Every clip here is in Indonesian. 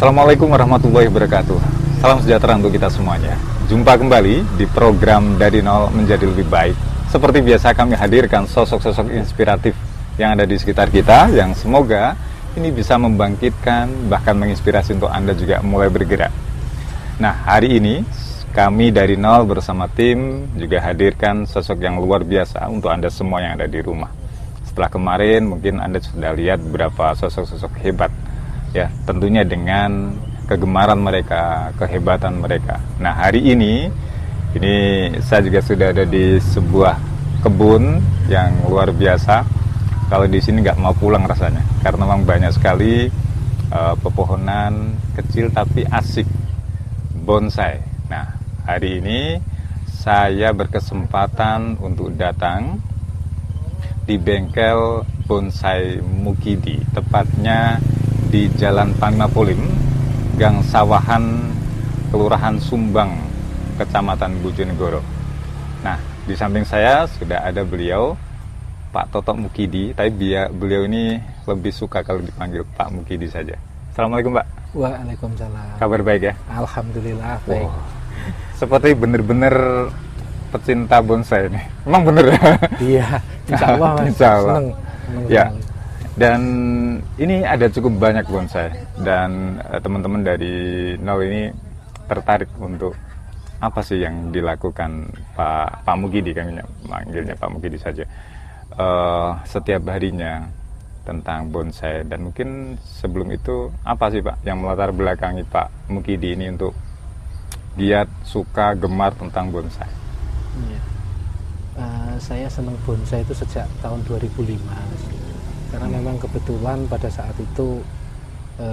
Assalamualaikum warahmatullahi wabarakatuh. Salam sejahtera untuk kita semuanya. Jumpa kembali di program Dari Nol Menjadi Lebih Baik. Seperti biasa kami hadirkan sosok-sosok inspiratif yang ada di sekitar kita, yang semoga ini bisa membangkitkan, bahkan menginspirasi untuk Anda juga mulai bergerak. Nah, hari ini kami dari Nol bersama tim juga hadirkan sosok yang luar biasa untuk Anda semua yang ada di rumah. Setelah kemarin mungkin Anda sudah lihat beberapa sosok-sosok hebat, ya, tentunya dengan kegemaran mereka, kehebatan mereka. Nah, hari ini saya juga sudah ada di sebuah kebun yang luar biasa. Kalau di sini nggak mau pulang rasanya, karena memang banyak sekali pepohonan kecil tapi asik, bonsai. Nah, hari ini saya berkesempatan untuk datang di bengkel bonsai Mukidi, tepatnya di Jalan Panglima Polim, Gang Sawahan, Kelurahan Sumbang, Kecamatan Bojonegoro. Nah, di samping saya sudah ada beliau, Pak Totok Mukidi, tapi beliau ini lebih suka kalau dipanggil Pak Mukidi saja. Assalamualaikum, Pak. Waalaikumsalam. Kabar baik ya? Alhamdulillah baik. Seperti benar-benar pecinta bonsai ini. Emang bener ya? Iya, insya Allah, Mas. Insya Allah. Seneng Ya. sekali. Dan ini ada cukup banyak bonsai, dan teman-teman dari Nol ini tertarik untuk apa sih yang dilakukan Pak Mukidi, kami manggilnya Pak Mukidi saja, setiap harinya tentang bonsai. Dan mungkin sebelum itu, apa sih Pak yang melatar belakangi Pak Mukidi ini untuk giat, suka, gemar tentang bonsai? Iya. Saya senang bonsai itu sejak tahun 2005, karena memang kebetulan pada saat itu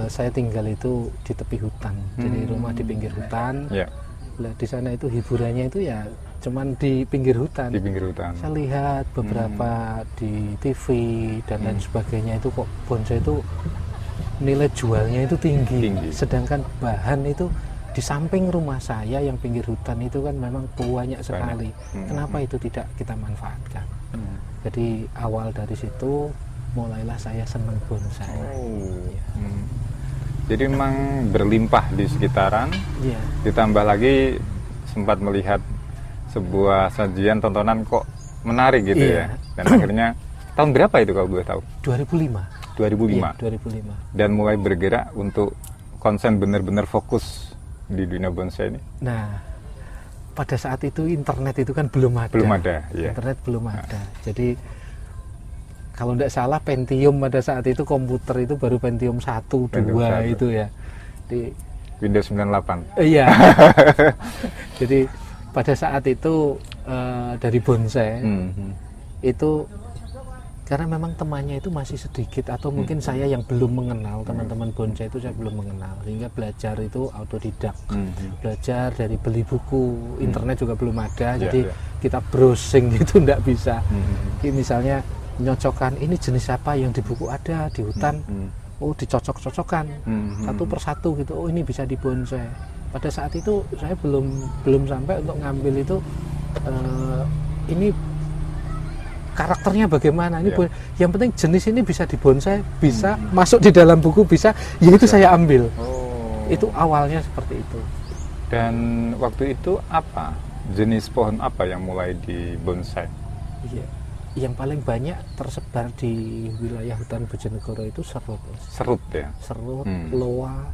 saya tinggal itu di tepi hutan, jadi rumah di pinggir hutan. Ya. Nah, di sana itu hiburannya itu ya cuman di pinggir hutan. Di pinggir hutan. Saya lihat beberapa di TV dan lain sebagainya, itu kok bonsai itu nilai jualnya itu tinggi. Sedangkan bahan itu di samping rumah saya yang pinggir hutan itu kan memang banyak sekali. Kenapa itu tidak kita manfaatkan? Jadi awal dari situ mulailah saya senang bonsai. Jadi memang berlimpah di sekitaran. Iya. Ditambah lagi sempat melihat sebuah sajian tontonan kok menarik gitu. Iya. Ya. Dan akhirnya tahun berapa itu kalau boleh tahu? 2005. 2005. Iya, 2005. Dan mulai bergerak untuk konsen benar-benar fokus di dunia bonsai ini. Nah, pada saat itu internet itu kan belum ada. Belum ada, ya. Internet belum ada. Jadi kalau tidak salah Pentium pada saat itu, komputer itu baru Pentium 1, 2 itu ya. Di Windows 98. Iya. Jadi pada saat itu dari bonsai itu, karena memang temannya itu masih sedikit, atau mungkin saya yang belum mengenal teman-teman bonsai itu, saya belum mengenal, sehingga belajar itu autodidak. Belajar dari beli buku, internet juga belum ada, jadi kita browsing itu tidak bisa. Misalnya menyocokkan ini jenis apa yang di buku ada di hutan, oh dicocok-cocokkan satu persatu gitu, oh ini bisa di bonsai. Pada saat itu saya belum sampai untuk ngambil itu ini karakternya bagaimana, ini yang penting jenis ini bisa di bonsai, bisa masuk di dalam buku, bisa, ya itu saya ambil. Itu awalnya seperti itu. Dan waktu itu apa jenis pohon apa yang mulai di bonsai? Iya, yang paling banyak tersebar di wilayah hutan Bojonegoro itu serut. Serut ya? Serut, loa,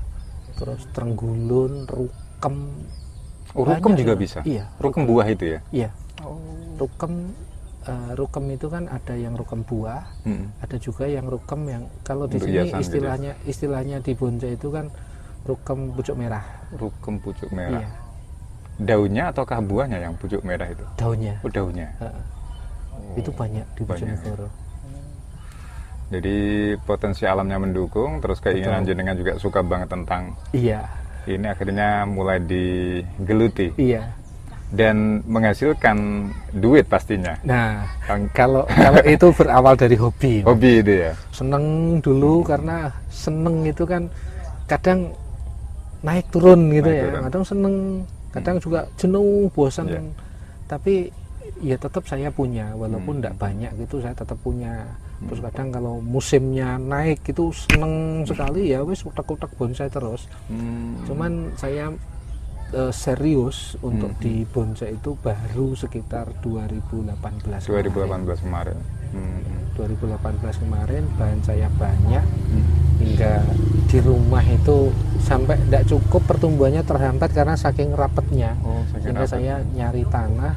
terus trenggulun, rukem. Rukem juga bisa? Iya. Rukem buah itu ya? Iya. Rukem itu kan ada yang rukem buah, ada juga yang rukem yang kalau di sini istilahnya di bonsai itu kan rukem pucuk merah. Rukem pucuk merah. Iya. Daunnya ataukah buahnya yang pucuk merah itu? Daunnya. Oh, daunnya. Itu banyak di Bojonegoro. Jadi potensi alamnya mendukung, terus keinginan jenengan juga suka banget tentang. Iya. Ini akhirnya mulai digeluti. Iya. Dan menghasilkan duit pastinya. Nah, kalau itu berawal dari hobi. Hobi itu ya. Seneng dulu, karena seneng itu kan kadang naik turun gitu, kadang seneng, kadang juga jenuh, bosan. Tapi ya tetap saya punya, walaupun tidak banyak gitu, saya tetap punya Terus kadang kalau musimnya naik itu seneng sekali ya wis utak-utak bonsai terus. Cuman saya serius untuk di bonsai itu baru sekitar 2018 kemarin. 2018 kemarin bahan saya banyak hingga di rumah itu sampai tidak cukup, pertumbuhannya terhambat karena saking rapetnya. Sehingga saya nyari tanah,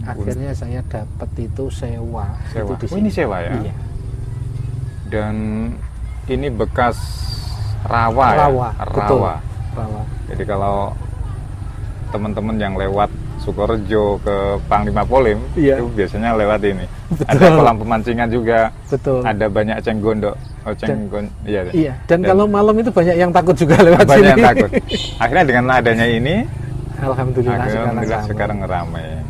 akhirnya saya dapat itu sewa. Itu di sini. Ini sewa ya? Iya. Dan ini bekas rawa. Betul. Rawa. Jadi kalau teman-teman yang lewat Sukorejo ke Panglima Polim, iya, itu biasanya lewat ini. Betul. Ada kolam pemancingan juga. Betul. Ada banyak eceng gondok. Iya. Dan kalau malam itu banyak yang takut juga lewat banyak sini. Yang takut. Akhirnya dengan adanya ini, alhamdulillah sekarang ramai.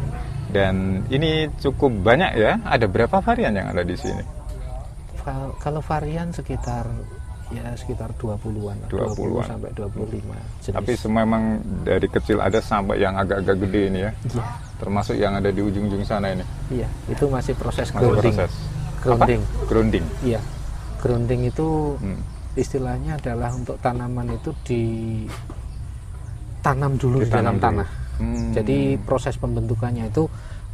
Dan ini cukup banyak ya. Ada berapa varian yang ada di sini? Kalau varian sekitar 20-an, 20 sampai 25 jenis. Tapi semua memang dari kecil ada sampai yang agak-agak gede ini ya. Iya. Termasuk yang ada di ujung-ujung sana ini. Iya, itu masih proses grounding. Grounding. Iya. Grounding itu istilahnya adalah untuk tanaman itu ditanam dulu di dalam tanah. Jadi proses pembentukannya itu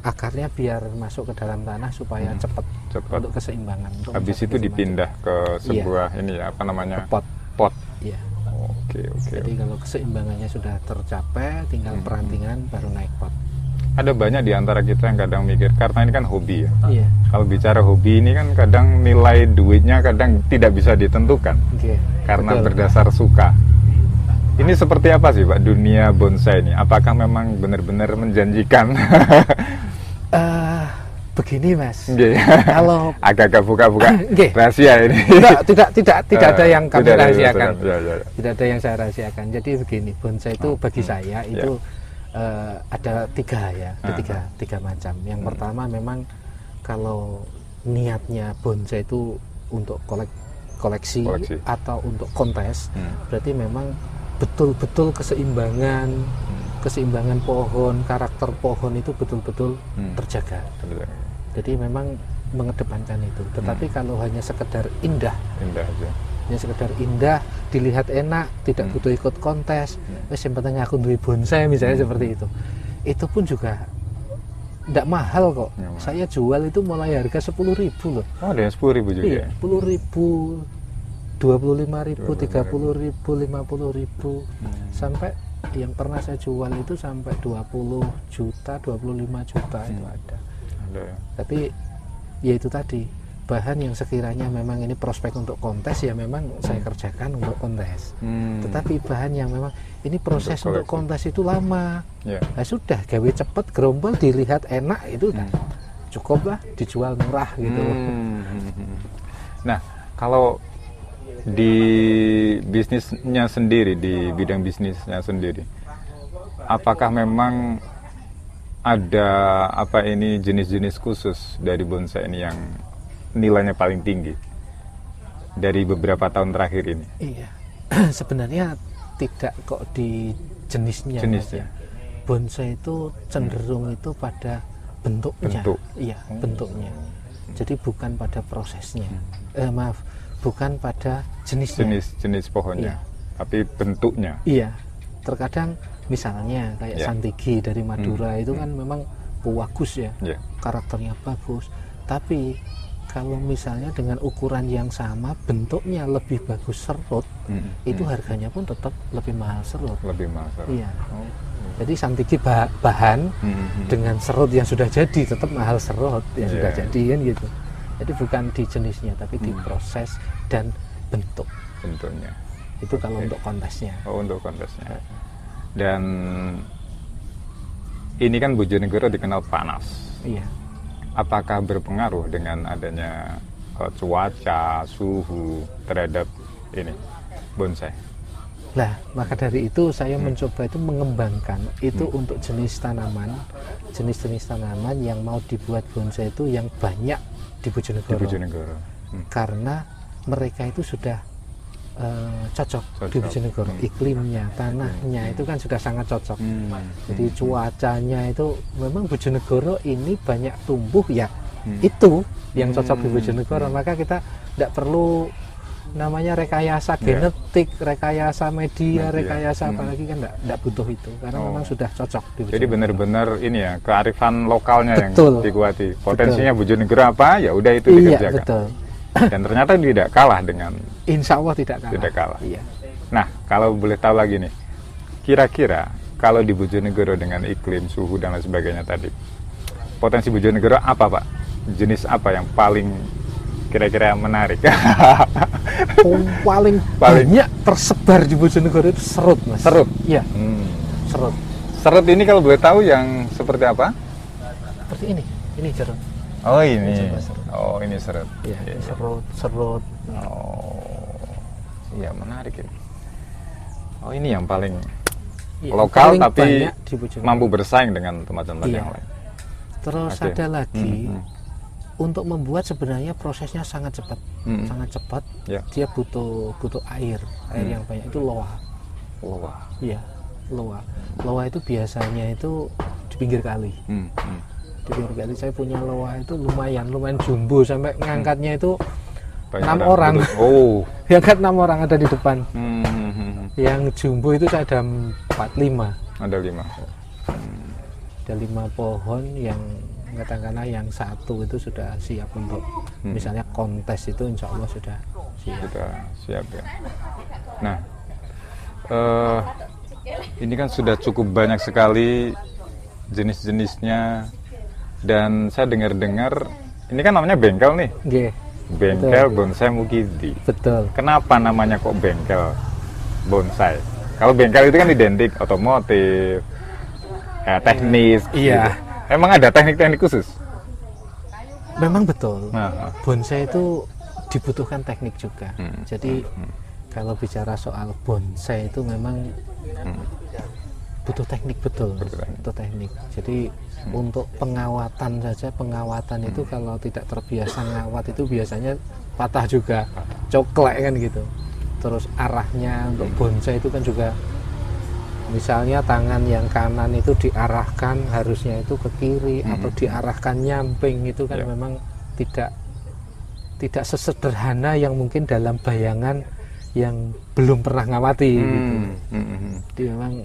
akarnya biar masuk ke dalam tanah supaya cepat untuk keseimbangan. Habis itu dipindah ke sebuah ini ya, apa namanya? Pot. Iya. Oke. Jadi kalau keseimbangannya sudah tercapai, tinggal perantingan baru naik pot. Ada banyak di antara kita yang kadang mikir, karena ini kan hobi ya. Iya. Kalau bicara hobi ini kan kadang nilai duitnya kadang tidak bisa ditentukan. Karena berdasar suka. Ini seperti apa sih Pak dunia bonsai ini? Apakah memang benar-benar menjanjikan? Begini Mas, kalau agak-agak buka-buka rahasia ini. Tidak ada yang kami rahasiakan. Tidak ada yang saya rahasiakan. Jadi begini, bonsai itu bagi saya itu ada tiga macam. Yang pertama memang kalau niatnya bonsai itu untuk koleksi atau untuk kontes, berarti memang betul-betul keseimbangan pohon, karakter pohon itu betul-betul terjaga. Jadi memang mengedepankan itu. Tetapi kalau hanya sekedar indah aja. Hanya sekedar indah, dilihat enak, tidak butuh ikut kontes. Yang penting aku duwe bonsai misalnya seperti itu. Itu pun juga tidak mahal kok. Saya jual itu mulai harga 10.000 loh. Oh, ada yang 10.000 juga. Iya, 10.000, 25.000, 30.000, 50.000, sampai yang pernah saya jual itu sampai 20 juta, 25 juta itu ada. Tapi ya itu tadi, bahan yang sekiranya memang ini prospek untuk kontes ya memang saya kerjakan untuk kontes. Tetapi bahan yang memang ini proses untuk kontes itu lama. Nah, sudah gawe cepet, gerombol, dilihat enak itu udah cukup lah, dijual murah gitu. Nah, kalau di bisnisnya sendiri, di bidang bisnisnya sendiri, apakah memang ada jenis-jenis khusus dari bonsai ini yang nilainya paling tinggi dari beberapa tahun terakhir ini? Iya, sebenarnya tidak kok di jenisnya. Bonsai itu cenderung itu pada bentuknya. Iya, bentuknya. Jadi bukan pada prosesnya. Bukan pada jenisnya. Jenis pohonnya. Tapi bentuknya. Iya. Terkadang misalnya kayak Santigi dari Madura itu kan memang bagus ya. Karakternya bagus. Tapi kalau misalnya dengan ukuran yang sama, bentuknya lebih bagus serut, itu harganya pun tetap lebih mahal serut. Iya. Jadi Santigi bahan dengan serut yang sudah jadi tetap mahal serut yang sudah jadi kan gitu. Jadi bukan di jenisnya tapi di proses dan bentuknya. Itu kalau untuk kontesnya. Untuk kontesnya. Dan ini kan Bojonegoro dikenal panas. Iya. Apakah berpengaruh dengan adanya cuaca, suhu terhadap ini bonsai? Nah, maka dari itu saya mencoba itu mengembangkan itu untuk jenis tanaman yang mau dibuat bonsai itu yang banyak di Bojonegoro. Karena mereka itu sudah cocok di Bojonegoro. Iklimnya, tanahnya itu kan sudah sangat cocok. Jadi cuacanya itu memang Bojonegoro ini banyak tumbuh ya itu yang cocok di Bojonegoro, maka kita tidak perlu namanya rekayasa genetik, rekayasa media, rekayasa apalagi kan tidak butuh itu karena memang sudah cocok di Bojonegoro. Jadi benar-benar ini ya kearifan lokalnya Betul. yang dikuati. Potensinya Bojonegoro apa ya udah itu Iya, dikerjakan. betul. Dan ternyata tidak kalah dengan Insya Allah tidak kalah. Tidak kalah. Iya. Nah, kalau boleh tahu lagi nih, kira-kira kalau di Bojonegoro dengan iklim, suhu dan lain sebagainya tadi, potensi Bojonegoro apa Pak? Jenis apa yang paling kira-kira menarik? Paling banyak tersebar di Bojonegoro itu serut, Mas. Serut? Iya, serut. Serut ini kalau boleh tahu yang seperti apa? Seperti ini jeruk. Oh ini, Coba serut. oh ini serut. Iya, serut. Oh, iya menarik ini. Oh ini yang paling Iya, lokal paling tapi banyak di Bojonegoro. mampu bersaing dengan tempat-tempat Iya. yang lain. Terus Oke. ada lagi untuk membuat sebenarnya prosesnya sangat cepat, sangat cepat. Ya. Dia butuh air yang banyak itu loa. Wah. Iya, loa. Loa itu biasanya itu di pinggir kali. Di pinggir kali saya punya loa itu lumayan jumbo sampai ngangkatnya itu Banyak 6 orang. Oh. Yang 6 orang ada di depan. Hmm. Yang jumbo itu saya ada 4-5. Ada 5. Ada 5 pohon yang katakanlah yang satu itu sudah siap untuk misalnya kontes itu insya Allah sudah siap. Kita siap ya. Nah, ini kan sudah cukup banyak sekali jenis-jenisnya dan saya dengar-dengar ini kan namanya bengkel nih. Nggih, Bengkel bonsai Mukidi. betul. Kenapa namanya kok bengkel bonsai? Kalau bengkel itu kan identik otomotif, teknis. Iya. Gitu. Emang ada teknik-teknik khusus? Memang betul. Nah, Bonsai itu dibutuhkan teknik juga. Jadi kalau bicara soal bonsai itu memang butuh teknik betul. Butuh teknik. Jadi untuk pengawatan saja, pengawatan itu kalau tidak terbiasa ngawat itu biasanya patah juga, coklek kan gitu. Terus arahnya untuk bonsai itu kan juga misalnya tangan yang kanan itu diarahkan harusnya itu ke kiri atau diarahkan nyamping itu kan memang tidak sesederhana yang mungkin dalam bayangan yang belum pernah ngawati gitu.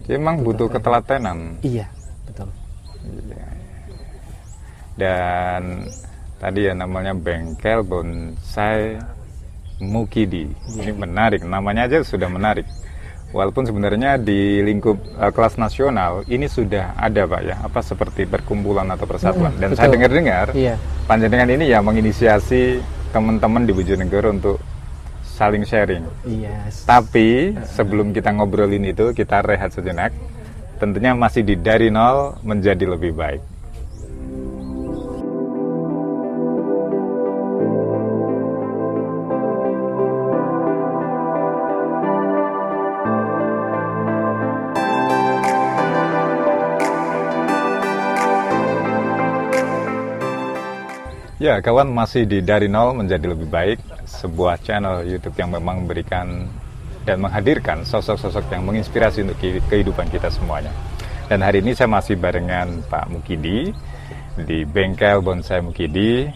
Jadi memang butuh ketelatenan. Iya, betul. Dan tadi ya namanya bengkel bonsai Mukidi. Ini menarik, namanya aja sudah menarik. Walaupun sebenarnya di lingkup kelas nasional ini sudah ada Pak ya, apa seperti perkumpulan atau persatuan. Dan betul. saya dengar-dengar Iya. panjenengan ini ya menginisiasi teman-teman di Bojonegoro untuk saling sharing. Iya. Tapi sebelum kita ngobrolin itu, kita rehat sejenak. Tentunya masih di dari nol menjadi lebih baik. Ya, kawan, masih di Dari Nol Menjadi Lebih Baik, sebuah channel YouTube yang memang memberikan dan menghadirkan sosok-sosok yang menginspirasi untuk kehidupan kita semuanya. Dan hari ini saya masih barengan Pak Mukidi di bengkel bonsai Mukidi.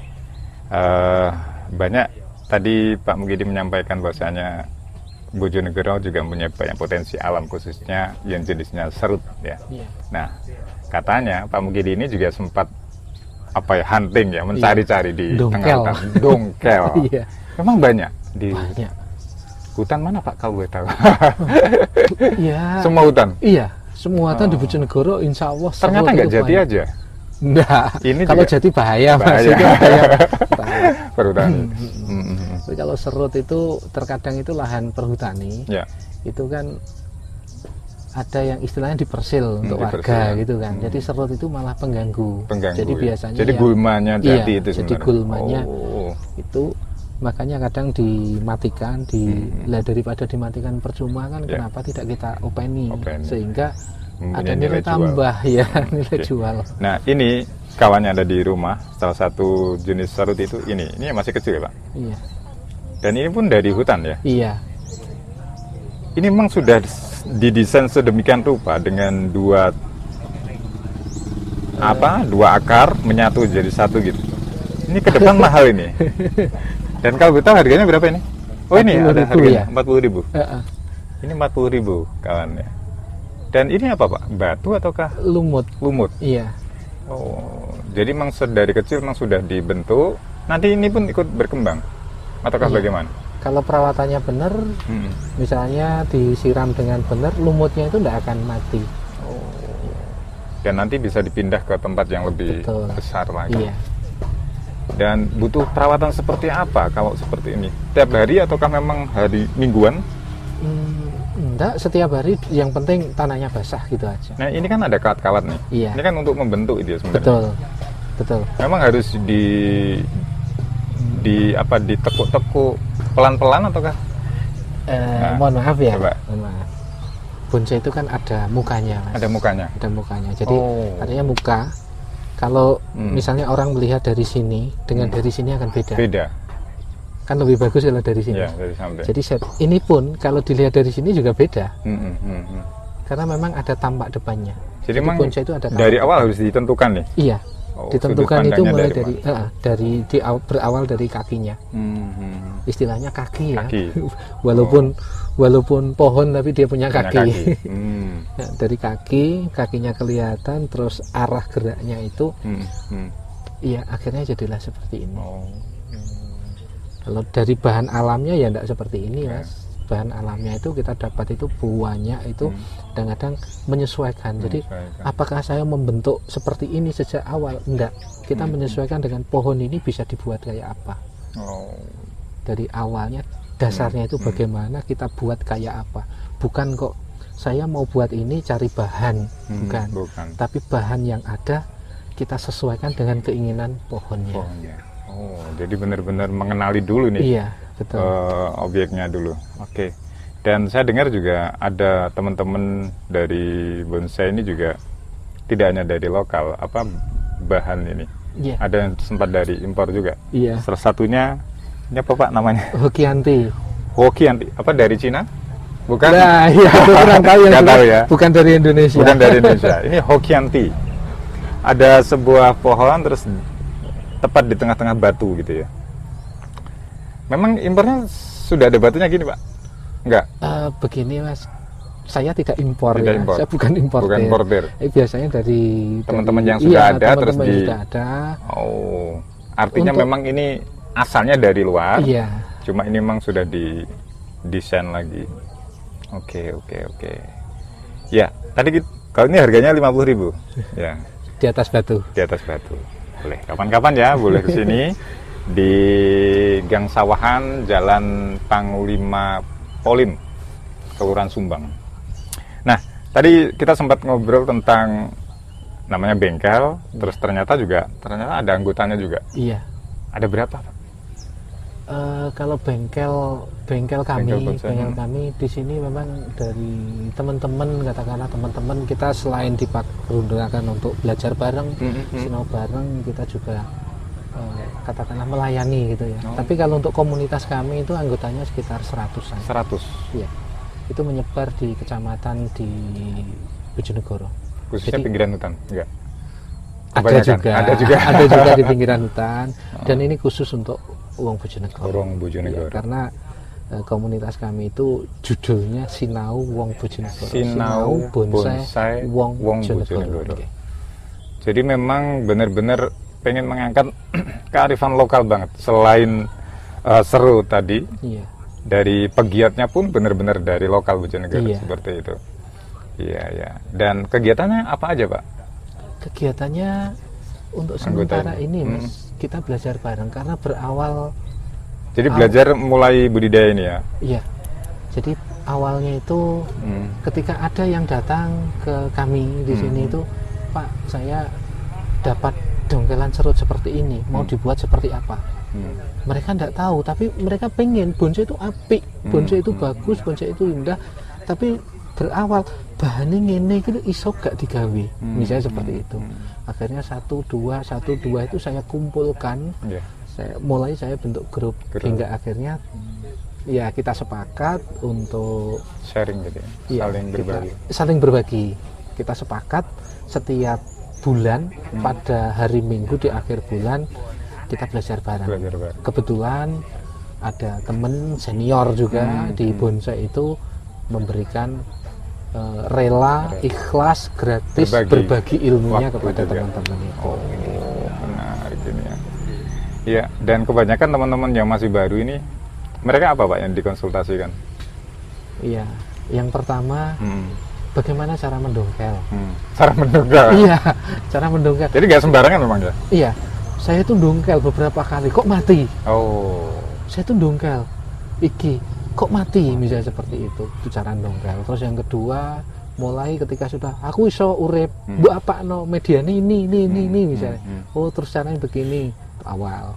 Banyak tadi Pak Mukidi menyampaikan bahwasanya Bojonegoro juga punya banyak potensi alam, khususnya yang jenisnya serut ya. Iya. Nah, katanya Pak Mukidi ini juga sempat hunting ya, mencari-cari di Dongkel. tengah hutan. Dongkel. Iya. Memang banyak di Banyak. hutan mana Pak kalau boleh tahu? Iya. Semua hutan. Iya, semua hutan di Bojonegoro insya Allah Ternyata serut nggak itu jadi banyak. aja. Enggak. Ini Kalau juga jadi bahaya, Mas. bahaya. Itu bahaya. Perhutani. Tapi kalau serut itu terkadang itu lahan perhutani. Ya. Itu kan ada yang istilahnya dipersil untuk dipersil, warga ya. gitu kan. Jadi serut itu malah pengganggu. Jadi Ya. biasanya Jadi gulmanya iya, jati itu jadi sebenarnya. gulmanya Oh. itu makanya kadang dimatikan lah daripada dimatikan percuma kan Ya. kenapa tidak kita openi. Openi. Sehingga Mempunyai ada nilai jual. tambah ya, nilai Oke. jual. Nah, ini kawannya ada di rumah. Salah satu jenis serut itu ini yang masih kecil ya Pak. Iya. Dan ini pun dari hutan ya. Iya. Ini memang sudah didesain sedemikian rupa dengan dua akar menyatu jadi satu gitu. Ini ke depan mahal ini. Dan kalau gue tahu harganya berapa ini? Oh ini ada 40.000 harganya ya? 40.000. Ini 40.000 kawan ya. Dan ini apa Pak? Batu ataukah Lumut. lumut? Iya. Oh, jadi memang dari kecil memang sudah dibentuk. Nanti ini pun ikut berkembang, ataukah Iya. bagaimana? Kalau perawatannya benar, misalnya disiram dengan benar, lumutnya itu tidak akan mati. Dan nanti bisa dipindah ke tempat yang lebih Betul. besar lagi. Iya. Dan butuh perawatan seperti apa kalau seperti ini? Tiap hari ataukah memang hari mingguan? Enggak, setiap hari yang penting tanahnya basah gitu aja. Nah ini kan ada kawat-kawat nih. Iya. Ini kan untuk membentuk itu ya sebenarnya. Betul. Betul. Memang harus ditekuk-tekuk pelan-pelan ataukah? Mohon maaf ya. Coba. Mohon maaf. Bonsai itu kan ada mukanya, Mas. Ada mukanya. Ada mukanya. Jadi Oh. artinya muka. Kalau misalnya orang melihat dari sini dengan dari sini akan beda. Beda. Kan lebih bagus kalau dari sini. Ya dari samping. Jadi ini pun kalau dilihat dari sini juga beda. Hmm. Karena memang ada tampak depannya. Jadi memang bonsai itu ada dari tampak. awal harus ditentukan nih. Iya. Oh, Ditentukan sudut itu pandangnya mulai berawal dari kakinya. Istilahnya kaki ya. Kaki. walaupun pohon tapi dia punya Punya kaki. Ya, dari kakinya kelihatan, terus arah geraknya itu, iya akhirnya jadilah seperti ini. Oh. Kalau dari bahan alamnya ya tidak seperti ini, Ya. Mas. Bahan alamnya itu kita dapat itu buahnya itu kadang-kadang menyesuaikan. Jadi Menyesuaikan. apakah saya membentuk seperti ini sejak awal? Enggak. Kita menyesuaikan dengan pohon ini bisa dibuat kayak apa. Oh. Dari awalnya dasarnya itu bagaimana, kita buat kayak apa. Bukan kok saya mau buat ini cari bahan, bukan. Tapi bahan yang ada kita sesuaikan dengan keinginan pohonnya. Pohonnya. Oh, jadi benar-benar mengenali dulu nih. Iya, betul. Objeknya dulu. Oke. Dan saya dengar juga ada teman-teman dari bonsai ini juga tidak hanya dari lokal, bahan ini. Iya. Ada yang sempat dari impor juga. Iya. Salah satunya ini apa Pak namanya? Hokianti. Hokianti. Apa dari Cina? Bukan? Nah, iya, itu kurang tahu yang Nggak tahu ya. Bukan dari Indonesia. Bukan dari Indonesia. Ini Hokianti. Ada sebuah pohon terus tepat di tengah-tengah batu gitu ya. Memang impornya sudah ada batunya gini Pak? Enggak? Begini Mas, saya tidak impor Tidak ya. impor. Saya bukan importer. Bukan importer. Biasanya dari Teman-teman yang sudah ada terus teman-teman yang sudah ada. Oh, artinya Untuk- memang ini asalnya dari luar. Iya. Cuma ini memang sudah didesain lagi. Oke. Ya, tadi kalau ini harganya 50.000. Ya, Di atas batu. di atas batu. Boleh kapan-kapan ya, boleh ke sini di Gang Sawahan, Jalan Panglima Polim, Kelurahan Sumbang. Nah, tadi kita sempat ngobrol tentang namanya bengkel, terus ternyata ada anggotanya juga. Iya. Ada berapa, Pak? Kalau bengkel kami, bonsai. bengkel kami di sini memang dari teman-teman, katakanlah teman-teman kita selain dipergunakan untuk belajar bareng, sinau bareng, kita juga katakanlah melayani gitu ya. Oh. Tapi kalau untuk komunitas kami itu anggotanya sekitar 100-an. 100. Iya. Itu menyebar di kecamatan di Bojonegoro. Khususnya Jadi- pinggiran hutan, enggak? Ada Kebanyakan. juga, Ada juga. ada juga di pinggiran hutan. Dan ini khusus untuk Wong Bojonegoro. Wong Bojonegoro. Iya, karena komunitas kami itu judulnya Sinau Wong Bojonegoro. Sinau Bonsai Wong Wong Bojonegoro. Bojonegoro. Oke. Jadi memang benar-benar pengen mengangkat kearifan lokal banget. Selain seru tadi, Iya. dari pegiatnya pun benar-benar dari lokal Bojonegoro, Iya. seperti itu. Iya, ya. Dan kegiatannya apa aja, Pak? Kegiatannya untuk Anggotanya. sementara ini, Mas, kita belajar bareng karena berawal. Jadi belajar mulai budidaya ini ya. Iya. Jadi awalnya itu ketika ada yang datang ke kami di sini itu, Pak, saya dapat dongkelan serut seperti ini, mau dibuat seperti apa? Mereka tidak tahu, tapi mereka pengen bonsai itu apik, bonsai itu bagus, bonsai itu indah, tapi berawal bahannya ngene gitu iso gak digawe, misalnya seperti itu. Akhirnya satu dua itu saya kumpulkan, Iya. saya bentuk grup hingga akhirnya ya kita sepakat untuk Sharing gitu ya. ya, Saling berbagi. saling berbagi. Kita sepakat setiap bulan pada hari Minggu di akhir bulan kita belajar bareng. Belajar bareng. Kebetulan ada temen senior juga di bonsai itu memberikan rela, ikhlas, gratis berbagi ilmunya kepada teman-teman itu. Oh, menarik ini ya. Iya, dan kebanyakan teman-teman yang masih baru ini, mereka apa Pak yang dikonsultasikan? Iya, yang pertama bagaimana cara mendongkel. Cara mendongkel? Iya, cara mendongkel. Jadi nggak sembarangan memang ya? Iya, saya tuh dongkel beberapa kali, kok mati? Oh. Saya tuh dongkel, iki kok mati, misalnya seperti itu cara dongkel. Terus yang kedua, mulai ketika sudah aku iso urip, mbok apakno mediane ini misalnya. Oh, terus caranya begini, itu awal.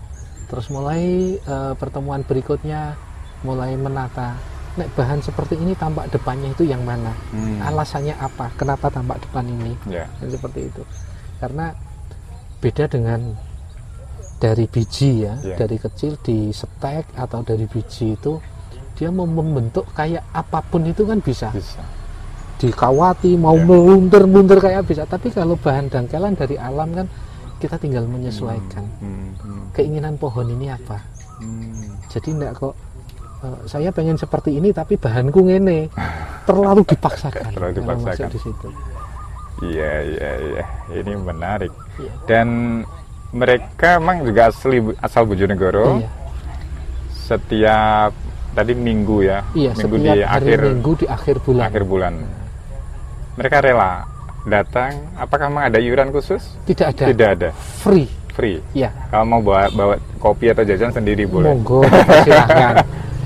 Terus mulai pertemuan berikutnya mulai menata. Nek bahan seperti ini tampak depannya itu yang mana? Alasannya apa? Kenapa tampak depan ini? Dan seperti itu. Karena beda dengan dari biji ya, dari kecil di setek atau dari biji itu dia mau membentuk kayak apapun itu kan bisa. Dikawati mau meluntur kayak bisa. Tapi kalau bahan dangkelan dari alam kan kita tinggal menyesuaikan. Keinginan pohon ini apa? Jadi enggak kok saya pengen seperti ini tapi bahanku ngene. Terlalu dipaksakan. Terlalu dipaksakan di situ. Iya. Ini menarik. Dan mereka memang juga asal Bojonegoro. Iya. Setiap tadi minggu ya. Iya, minggu setiap di hari minggu di akhir bulan. Mereka rela datang. Apakah memang ada iuran khusus? Tidak ada. Tidak ada. Free. Iya. Kalau mau bawa kopi atau jajan sendiri boleh. Monggo, silakan.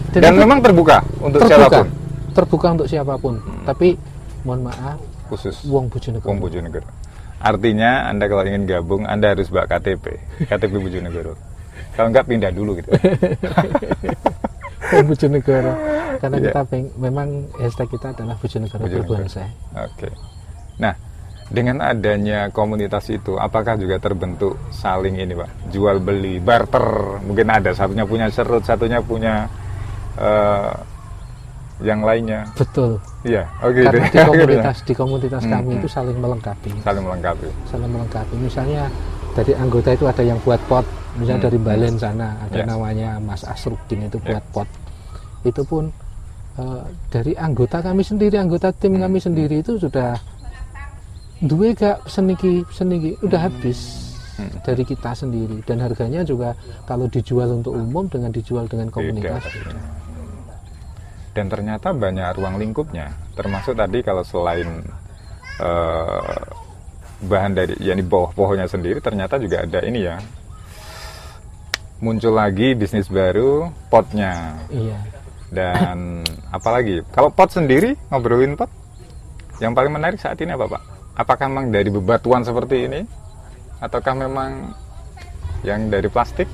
Dan memang terbuka untuk siapapun. Terbuka untuk siapapun. Tapi mohon maaf, khusus wong Bojonegoro. Artinya Anda kalau ingin gabung, Anda harus bawa KTP Bojonegoro. Kalau enggak pindah dulu gitu. Bojonegoro. Karena kita memang hashtag kita adalah Bojonegoro berbonsai. Oke. Nah, dengan adanya komunitas itu, apakah juga terbentuk saling ini Pak? Jual beli, barter. Mungkin ada satunya punya serut, satunya punya yang lainnya. Betul. Iya. Karena di komunitas kami itu saling melengkapi. Saling melengkapi. Misalnya dari anggota itu ada yang buat pot, misalnya dari Balen sana ada namanya Mas Asrudin itu buat pot. Itu pun dari anggota kami sendiri, anggota tim kami sendiri itu sudah duwe gak seniki udah habis dari kita sendiri, dan harganya juga kalau dijual untuk umum dengan dijual dengan komunitas. Dan ternyata banyak ruang lingkupnya, termasuk tadi kalau selain bahan dari di bawah pohonnya sendiri, ternyata juga ada ini ya, muncul lagi bisnis baru, potnya. Iya. Dan apalagi kalau pot sendiri, ngobrolin pot, yang paling menarik saat ini apa Pak? Apakah memang dari bebatuan seperti ini, ataukah memang yang dari plastik?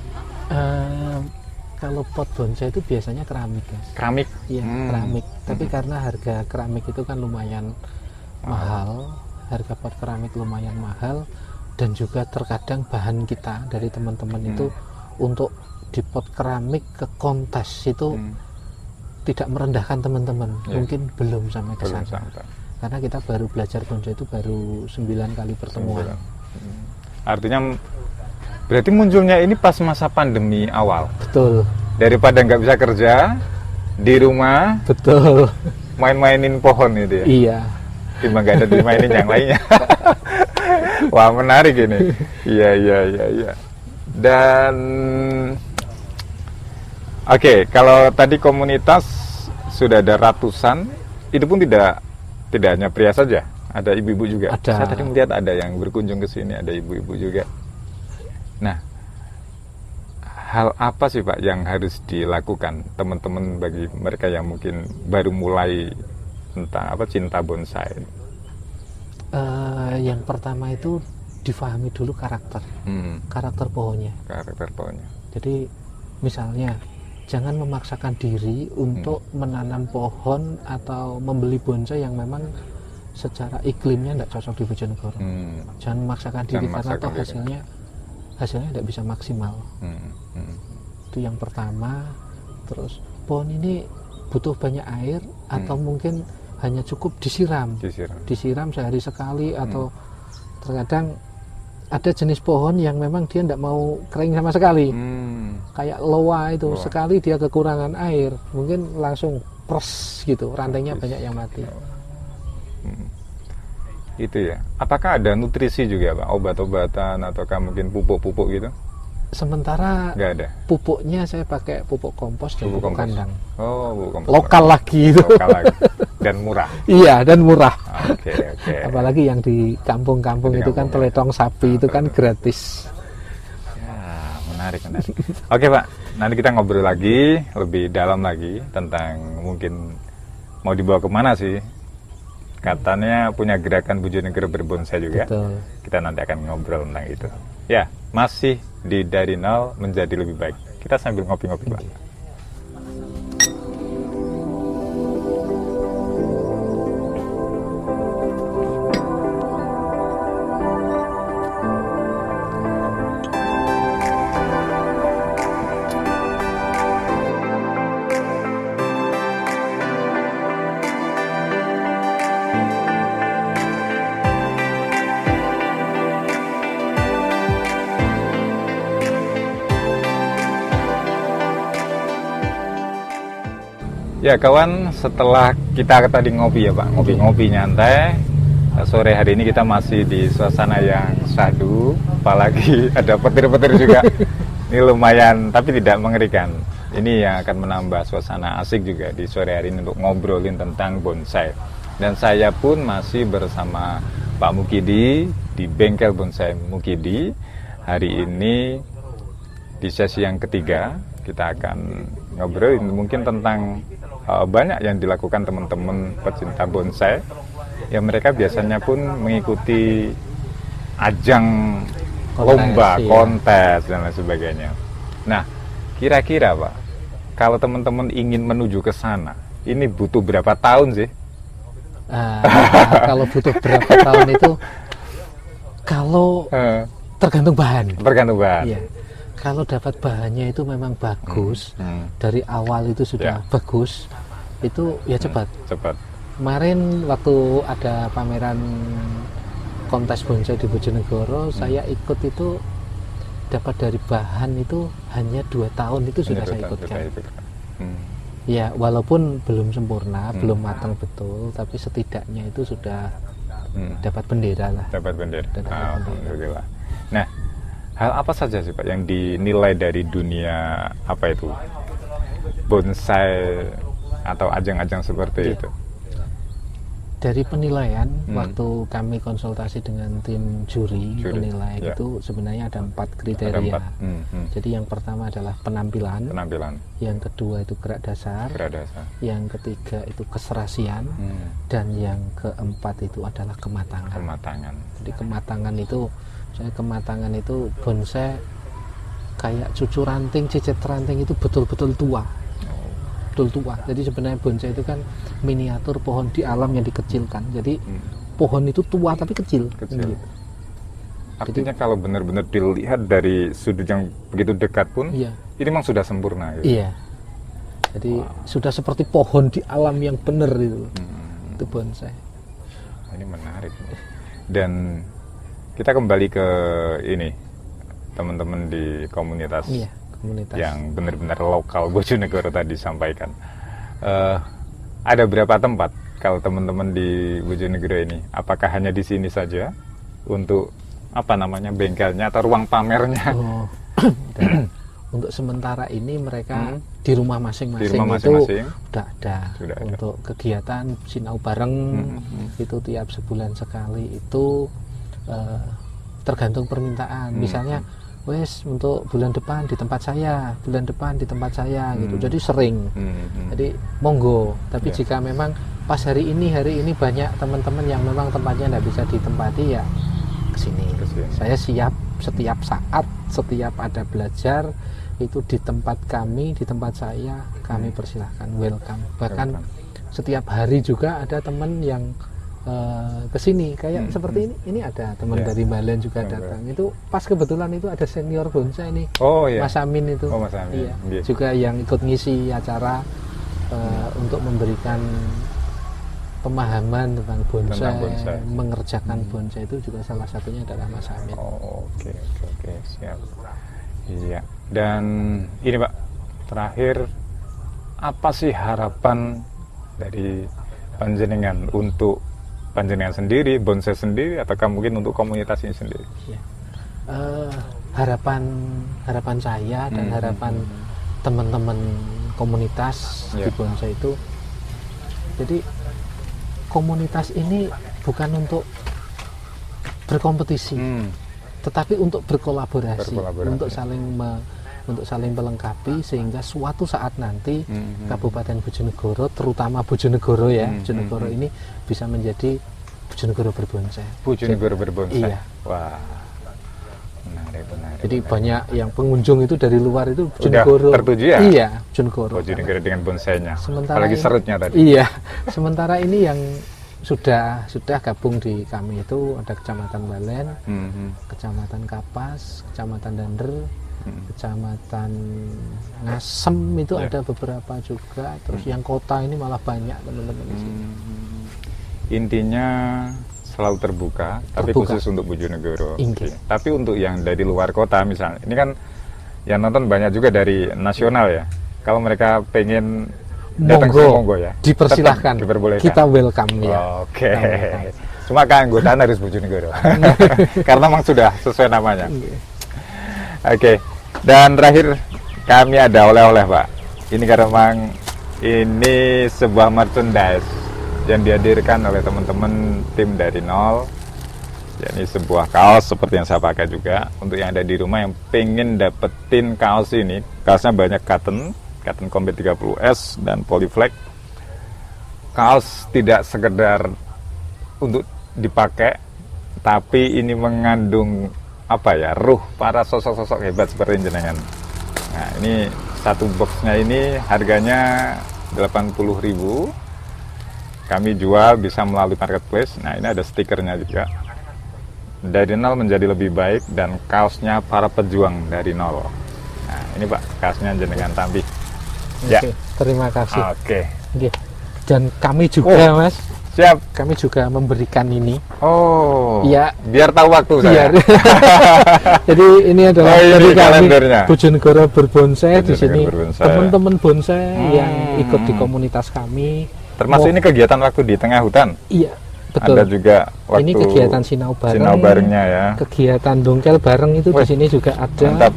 Kalau pot bonsai itu biasanya keramik, guys. Keramik? Iya, keramik. Tapi karena harga keramik itu kan lumayan mahal, harga pot keramik lumayan mahal, dan juga terkadang bahan kita dari teman-teman itu untuk di pot keramik ke kontes itu tidak merendahkan teman-teman. Mungkin belum sampai ke sana. Karena kita baru belajar bonsai itu baru 9 kali pertemuan. Artinya berarti munculnya ini pas masa pandemi awal. Betul. Daripada nggak bisa kerja di rumah. Betul. Main-mainin pohon itu ya. Iya. Timbang nggak ada dimainin yang lainnya. Wah, menarik ini. Iya. Dan oke, kalau tadi komunitas sudah ada ratusan, itu pun tidak hanya pria saja, ada ibu-ibu juga. Ada. Saya tadi melihat ada yang berkunjung ke sini, ada ibu-ibu juga. Nah, hal apa sih Pak yang harus dilakukan teman-teman bagi mereka yang mungkin baru mulai tentang cinta bonsai? Yang pertama itu difahami dulu karakter pohonnya. Jadi misalnya jangan memaksakan diri untuk menanam pohon atau membeli bonsai yang memang secara iklimnya tidak cocok di Bojonegoro. Jangan memaksakan diri karena toh hasilnya tidak bisa maksimal. Itu yang pertama. Terus pohon ini butuh banyak air atau mungkin hanya cukup disiram sehari sekali, atau terkadang ada jenis pohon yang memang dia tidak mau kering sama sekali. Kayak loa itu, sekali dia kekurangan air, mungkin langsung pres gitu, rantainya banyak yang mati. Itu ya. Apakah ada nutrisi juga, Pak? Obat-obatan ataukah mungkin pupuk-pupuk gitu? Sementara Nggak ada. pupuknya saya pakai pupuk kompos dan pupuk kandang. Oh, pupuk kompos. Lokal lagi itu. Lokal lagi. Dan murah. Iya, dan murah. Oke. Apalagi yang di kampung-kampung itu kan teletong sapi itu kan gratis. Ya, menarik. Oke, Pak. Nanti kita ngobrol lagi lebih dalam lagi tentang mungkin mau dibawa kemana sih. Katanya punya gerakan Bojonegoro berbonsai juga. Betul. Kita nanti akan ngobrol tentang itu. Ya, masih di Dari Nol Menjadi Lebih Baik. Kita sambil ngopi-ngopi, Pak. Ya kawan, setelah kita tadi ngopi ya Pak, ngopi-ngopi nyantai, sore hari ini kita masih di suasana yang syahdu, apalagi ada petir-petir juga. Ini lumayan, tapi tidak mengerikan. Ini yang akan menambah suasana asik juga di sore hari ini untuk ngobrolin tentang bonsai. Dan saya pun masih bersama Pak Mukidi di Bengkel Bonsai Mukidi. Hari ini di sesi yang ketiga kita akan ngobrolin mungkin tentang banyak yang dilakukan teman-teman pecinta bonsai yang mereka biasanya pun mengikuti ajang lomba, kontes dan lain sebagainya. Nah, kira-kira Pak, kalau teman-teman ingin menuju ke sana, ini butuh berapa tahun sih? Kalau butuh berapa tahun itu, kalau tergantung bahan. Tergantung bahan. Iya. Kalau dapat bahannya itu memang bagus, dari awal itu sudah bagus, itu ya cepat. Cepat. Kemarin waktu ada pameran kontes bonsai di Bojonegoro, saya ikut itu dapat dari bahan itu hanya 2 tahun itu sudah saya ikutkan. Ya walaupun belum sempurna, belum matang betul, tapi setidaknya itu sudah dapat bendera lah. Dapat bendera. Alhamdulillah. Nah, hal apa saja sih Pak yang dinilai dari dunia apa itu bonsai atau ajang-ajang seperti itu? Dari penilaian, waktu kami konsultasi dengan tim juri penilai itu sebenarnya ada 4 kriteria. Jadi yang pertama adalah penampilan, yang kedua itu gerak dasar, yang ketiga itu keserasian, dan yang keempat itu adalah kematangan. Jadi kematangan itu bonsai kayak cucu ranting, cicit ranting itu betul-betul tua. Jadi sebenarnya bonsai itu kan miniatur pohon di alam yang dikecilkan. Jadi pohon itu tua tapi kecil. Gitu. Artinya kalau benar-benar dilihat dari sudut yang begitu dekat pun, ini memang sudah sempurna. Gitu. Iya. Jadi sudah seperti pohon di alam yang benar itu. Itu bonsai. Ini menarik. Dan kita kembali ke ini teman-teman di komunitas. Yang benar-benar lokal Bojonegoro tadi sampaikan. Ada berapa tempat kalau teman-teman di Bojonegoro ini? Apakah hanya di sini saja untuk bengkelnya atau ruang pamernya? Untuk sementara ini mereka di rumah masing-masing itu sudah ada. Untuk kegiatan sinau bareng itu tiap sebulan sekali itu tergantung permintaan. Misalnya untuk bulan depan di tempat saya, gitu. Jadi sering. Jadi monggo. Tapi jika memang pas hari ini banyak teman-teman yang memang tempatnya tidak bisa ditempati, ya kesini. Saya siap setiap saat, setiap ada belajar itu di tempat kami, di tempat saya, kami persilahkan, welcome. Bahkan setiap hari juga ada teman yang kesini kayak seperti ini ada teman dari Balen juga datang. Itu pas kebetulan itu ada senior bonsai nih, Mas Amin itu. Mas Amin. Juga yang ikut ngisi acara untuk memberikan pemahaman tentang bonsai, Tentang bonsai. mengerjakan bonsai itu juga salah satunya adalah Mas Amin. Oh, oke, siap. Iya. Dan ini Pak, terakhir apa sih harapan dari panjenengan untuk panjenengan sendiri, bonsai sendiri, ataukah mungkin untuk komunitas ini sendiri? Ya. Harapan saya dan harapan teman-teman komunitas di bonsai itu, jadi komunitas ini bukan untuk berkompetisi, tetapi untuk berkolaborasi. Untuk saling melengkapi, sehingga suatu saat nanti Kabupaten Bojonegoro, terutama Bojonegoro ya, Bojonegoro ini bisa menjadi Bojonegoro berbonsai. Bojonegoro berbonsai. Iya. Wah, menarik. Jadi banyak yang pengunjung itu dari luar itu Bojonegoro. Udah tertuju ya? Iya, Bojonegoro Dengan bonsainya. Sementara Apalagi ini, serutnya tadi. Iya. Sementara ini yang sudah gabung di kami itu ada Kecamatan Balen, Kecamatan Kapas, Kecamatan Dander, Kecamatan Ngasem itu ada beberapa juga. Terus yang kota ini malah banyak teman-teman di sini. Intinya selalu terbuka, tapi khusus untuk Bojonegoro. Tapi untuk yang dari luar kota misalnya, ini kan yang nonton banyak juga dari nasional ya. Kalau mereka pengen datang ke monggo ya, dipersilahkan, diperbolehkan. Kita welcome ya. Oke. Cuma keanggotaan harus Bojonegoro. Karena memang sudah sesuai namanya. Oke. Dan terakhir kami ada oleh-oleh Pak. Ini karena memang ini sebuah merchandise yang dihadirkan oleh teman-teman tim dari nol. Jadi sebuah kaos seperti yang saya pakai juga. Untuk yang ada di rumah yang pengen dapetin kaos ini, kaosnya banyak cotton Combat 30S dan Polyflex. Kaos tidak sekedar untuk dipakai, tapi ini mengandung ruh para sosok-sosok hebat seperti jenengan. Nah, ini satu boxnya ini harganya 80.000. Kami jual bisa melalui marketplace. Nah, ini ada stikernya juga. Dari nol menjadi lebih baik, dan kaosnya para pejuang dari nol. Nah, ini Pak, kaosnya jenengan tampil. Ya. Terima kasih. Oke. Dan kami juga Mas. Siap. Kami juga memberikan ini. Oh. Iya. Biar tahu waktu saya. Jadi ini adalah dari kami Bojonegoro berbonsai. Di sini teman-teman bonsai yang ikut di komunitas kami. Termasuk ini kegiatan waktu di tengah hutan. Iya, betul. Ada juga waktu ini kegiatan sinau bareng. Sinau barengnya ya. Kegiatan dongkel bareng itu di sini juga ada. Mantap.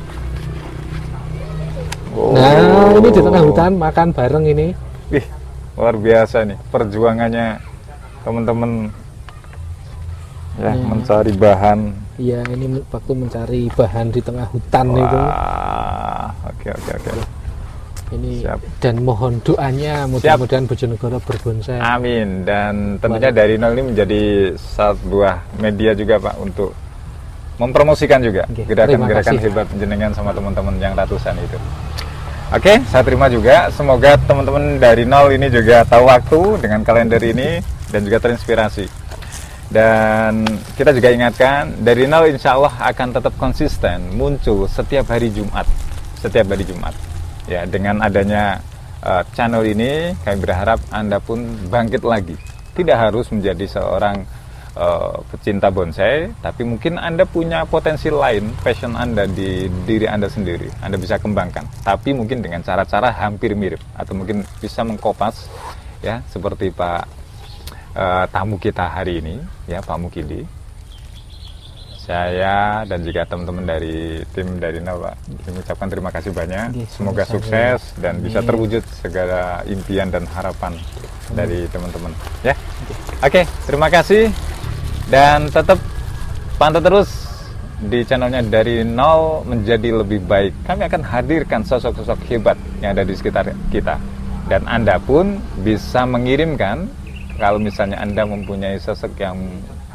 Nah, ini di tengah hutan makan bareng ini. Wih, luar biasa nih perjuangannya teman-teman ya, mencari bahan. Iya, ini waktu mencari bahan di tengah hutan itu. Oke. Ini siap. Dan mohon doanya mudah-mudahan Bojonegoro berbonsai. Amin. Dan tentunya dari nol ini menjadi sebuah media juga Pak untuk mempromosikan juga gerakan-gerakan hebat jenengan sama teman-teman yang ratusan itu. Oke, saya terima juga. Semoga teman-teman dari nol ini juga tahu waktu dengan kalender ini dan juga terinspirasi. Dan kita juga ingatkan, dari nol insya Allah akan tetap konsisten muncul setiap hari Jumat. Ya, dengan adanya channel ini, kami berharap Anda pun bangkit lagi. Tidak harus menjadi seorang pecinta bonsai, tapi mungkin Anda punya potensi lain, passion Anda di diri Anda sendiri. Anda bisa kembangkan, tapi mungkin dengan cara-cara hampir mirip, atau mungkin bisa mengkopas, ya, seperti Pak tamu kita hari ini, ya, Pak Mukidi. Saya dan juga teman-teman dari tim dari nol Pak, mengucapkan terima kasih banyak. Semoga sukses dan bisa terwujud segala impian dan harapan dari teman-teman. Ya, oke, terima kasih dan tetap pantau terus di channelnya Dari Nol Menjadi Lebih Baik. Kami akan hadirkan sosok-sosok hebat yang ada di sekitar kita, dan Anda pun bisa mengirimkan kalau misalnya Anda mempunyai sosok yang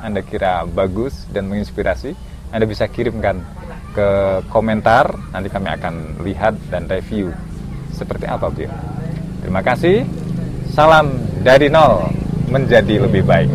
Anda kira bagus dan menginspirasi, Anda bisa kirimkan ke komentar. Nanti kami akan lihat dan review seperti apa beliau. Terima kasih. Salam dari nol menjadi lebih baik.